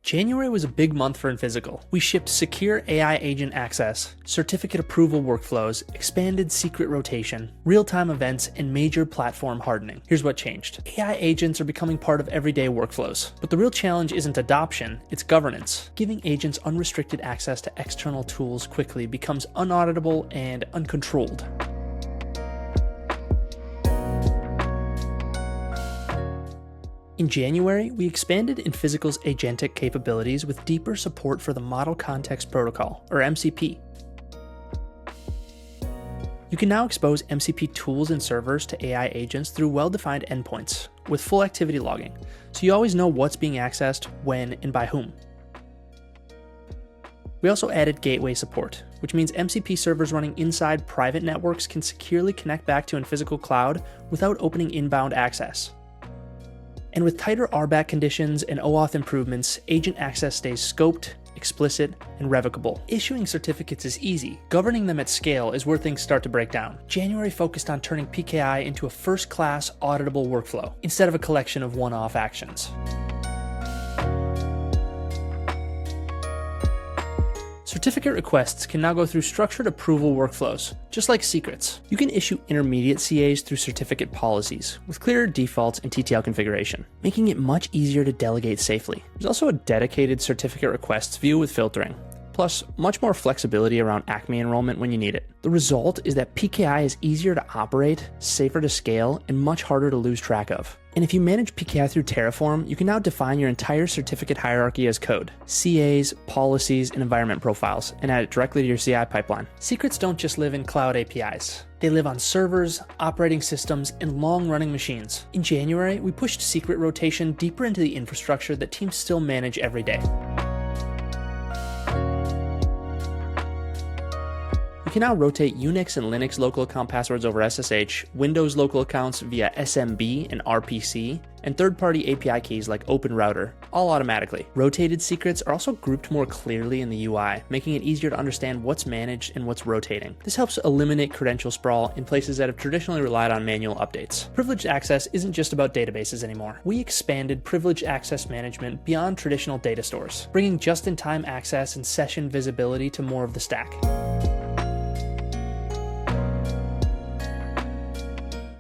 January was a big month for Infisical. We shipped secure AI Agent Access, certificate approval workflows, expanded secret rotation, real-time events, and major platform hardening. Here's what changed. AI agents are becoming part of everyday workflows, but the real challenge isn't adoption, it's governance. Giving agents unrestricted access to external tools quickly becomes unauditable and uncontrolled. In January, we expanded Infisical's agentic capabilities with deeper support for the Model Context Protocol, or MCP. You can now expose MCP tools and servers to AI agents through well-defined endpoints, with full activity logging, so you always know what's being accessed, when, and by whom. We also added gateway support, which means MCP servers running inside private networks can securely connect back to Infisical Cloud without opening inbound access. And with tighter RBAC conditions and OAuth improvements, agent access stays scoped, explicit, and revocable. Issuing certificates is easy. Governing them at scale is where things start to break down. January focused on turning PKI into a first-class auditable workflow, instead of a collection of one-off actions. Certificate requests can now go through structured approval workflows, just like secrets. You can issue intermediate CAs through certificate policies, with clearer defaults and TTL configuration, making it much easier to delegate safely. There's also a dedicated certificate requests view with filtering, plus much more flexibility around ACME enrollment when you need it. The result is that PKI is easier to operate, safer to scale, and much harder to lose track of. And if you manage PKI through Terraform, you can now define your entire certificate hierarchy as code, CAs, policies, and environment profiles, and add it directly to your CI pipeline. Secrets don't just live in cloud APIs. They live on servers, operating systems, and long-running machines. In January, we pushed secret rotation deeper into the infrastructure that teams still manage every day. You can now rotate Unix and Linux local account passwords over SSH, Windows local accounts via SMB and RPC, and third-party API keys like OpenRouter, all automatically. Rotated secrets are also grouped more clearly in the UI, making it easier to understand what's managed and what's rotating. This helps eliminate credential sprawl in places that have traditionally relied on manual updates. Privileged access isn't just about databases anymore. We expanded privileged access management beyond traditional data stores, bringing just-in-time access and session visibility to more of the stack.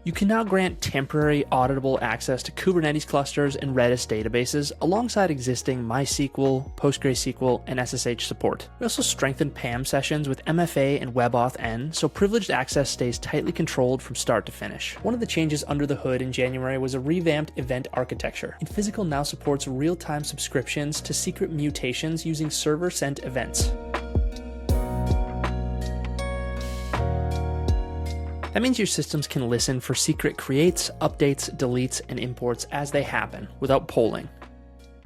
You can now grant temporary auditable access to Kubernetes clusters and Redis databases alongside existing MySQL, PostgreSQL, and SSH support. We also strengthened PAM sessions with MFA and WebAuthn, so privileged access stays tightly controlled from start to finish. One of the changes under the hood in January was a revamped event architecture. Infisical now supports real-time subscriptions to secret mutations using server-sent events. That means your systems can listen for secret creates, updates, deletes, and imports as they happen, without polling.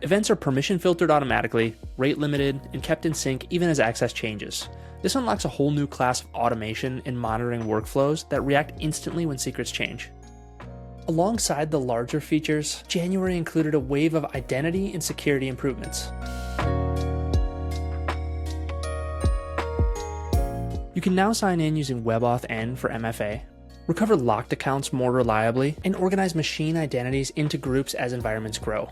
Events are permission filtered automatically, rate limited, and kept in sync even as access changes. This unlocks a whole new class of automation and monitoring workflows that react instantly when secrets change. Alongside the larger features, January included a wave of identity and security improvements. You can now sign in using WebAuthn for MFA, recover locked accounts more reliably, and organize machine identities into groups as environments grow.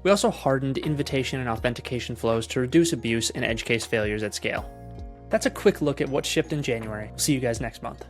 We also hardened invitation and authentication flows to reduce abuse and edge case failures at scale. That's a quick look at what shipped in January. See you guys next month.